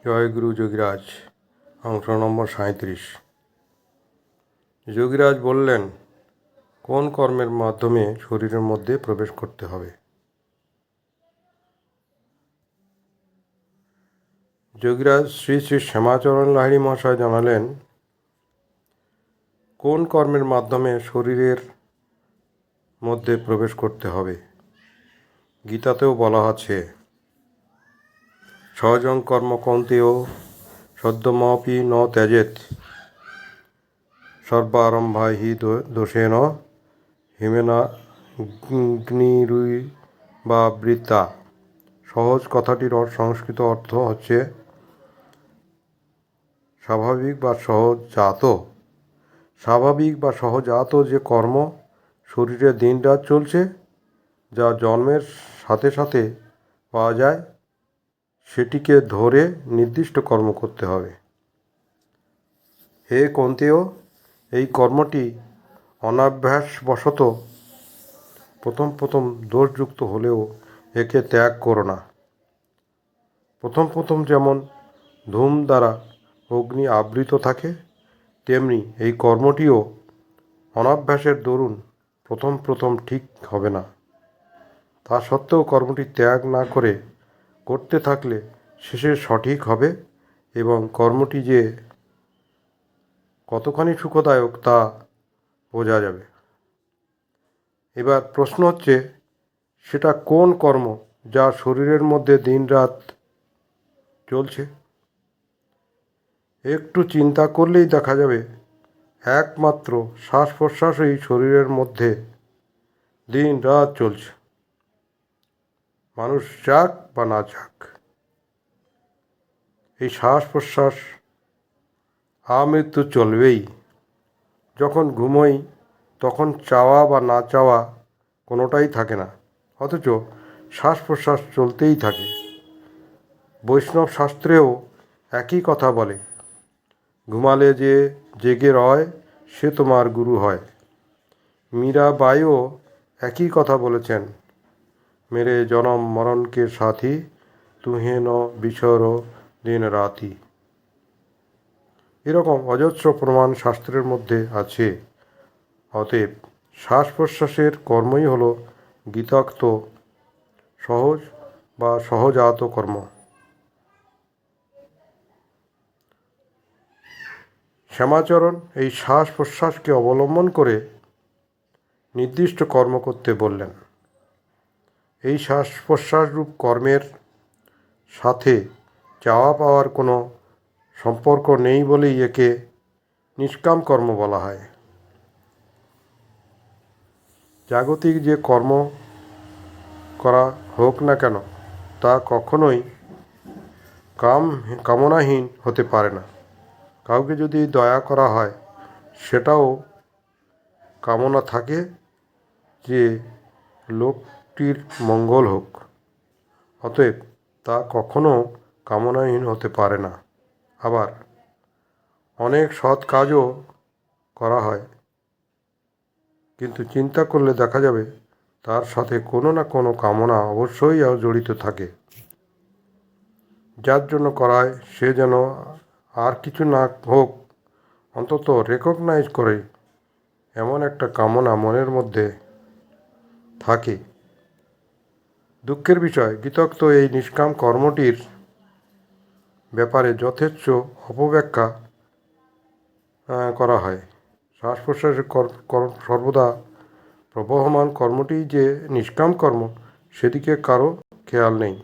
জয়গুরু যোগীরাজ। অংশ নম্বর 37। যোগীরাজ বললেন, কোন কর্মের মাধ্যমে শরীরের মধ্যে প্রবেশ করতে হবে? যোগীরাজ শ্রী শ্রী শ্যামাচরণ লাহিড়ী মহাশয় জানালেন, কোন কর্মের মাধ্যমে শরীরের মধ্যে প্রবেশ করতে হবে। গীতাতেও বলা আছে, সহজং কর্ম কৌন্তেয় সদ্যমপি ন ত্যজেৎ সর্বারম্ভা হি দোষেন হিমেনাগ্নিরুবা বৃত্তা। সহজ কথাটির সংস্কৃত অর্থ হচ্ছে স্বাভাবিক বা সহজাত। স্বাভাবিক বা সহজাত যে কর্ম শরীরে দিনরাত চলছে, যা জন্মের সাথে সাথে পাওয়া যায়, সেটিকে ধরে নির্দিষ্ট কর্ম করতে হবে। হে কৌন্তেয়, এই কর্মটি অনাভ্যাসবশত প্রথম দোষযুক্ত হলেও একে ত্যাগ করো না। প্রথম যেমন ধূম দ্বারা অগ্নি আবৃত থাকে, তেমনি এই কর্মটিও অনাভ্যাসের দরুন প্রথম ঠিক হবে না। তা সত্ত্বেও কর্মটি ত্যাগ না করে করতে থাকলে শেষে সঠিক হবে এবং কর্মটি যে কতখানি সুখদায়ক তা বোঝা যাবে। এবার প্রশ্ন হচ্ছে, সেটা কোন কর্ম যা শরীরের মধ্যে দিনরাত চলছে? একটু চিন্তা করলেই দেখা যাবে, একমাত্র শ্বাস প্রশ্বাসই শরীরের মধ্যে দিন রাত চলছে। মানুষ যাক বা না যাক, এই শ্বাস প্রশ্বাস আমৃত্যু চলবেই। যখন ঘুমোই তখন চাওয়া বা না চাওয়া কোনোটাই থাকে না, অথচ শ্বাস প্রশ্বাস চলতেই থাকে। বৈষ্ণব শাস্ত্রেও একই কথা বলে, ঘুমালে যে জেগে রয় সে তোমার গুরু হয়। মীরাবাইও একই কথা বলেছেন, মেরে জনম মরণকে সাথী তুহে ন বিছর দিন রাতি। এরকম অজস্র প্রমাণ শাস্ত্রের মধ্যে আছে। অতএব শ্বাস প্রশ্বাসের কর্মই হল গীতাক্ত সহজ বা সহজাত কর্ম। শ্যামাচরণ এই শ্বাস প্রশ্বাসকে অবলম্বন করে নির্দিষ্ট কর্ম করতে বললেন। এই শ্বাস প্রশ্বাসরূপ কর্মের সাথে চাওয়া পাওয়ার কোনো সম্পর্ক নেই বলেই একে নিষ্কাম কর্ম বলা হয়। জাগতিক যে কর্ম করা হোক না কেন, তা কখনোই কামনাহীন হতে পারে না। কাউকে যদি দয়া করা হয়, সেটাও কামনা থাকে যে লোকটির মঙ্গল হোক। অতএব তা কখনো কামনাহীন হতে পারে না। আবার অনেক সৎ কাজও করা হয়, কিন্তু চিন্তা করলে দেখা যাবে তার সাথে কোনো না কোনো কামনা অবশ্যই জড়িত থাকে। যার জন্য করায় সে যেন আর কিছু না হোক, অন্তত রেকগনাইজ করে এমন একটা কামনা মনের মধ্যে থাকে। দুঃখের বিষয়, গীতোক্ত এই নিষ্কাম কর্মটির ব্যাপারে যথেচ্ছ অপব্যাখ্যা করা হয়। শ্বাস প্রশ্বাসের সর্বদা প্রবহমান কর্মটি যে নিষ্কাম কর্ম, সেদিকে কারো খেয়াল নেই।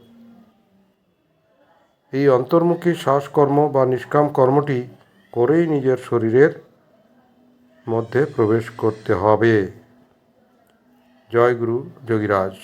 এই অন্তর্মুখী শ্বাসকর্ম বা নিষ্কাম কর্মটি করেই নিজের শরীরের মধ্যে প্রবেশ করতে হবে। জয় গুরু যোগীরাজ।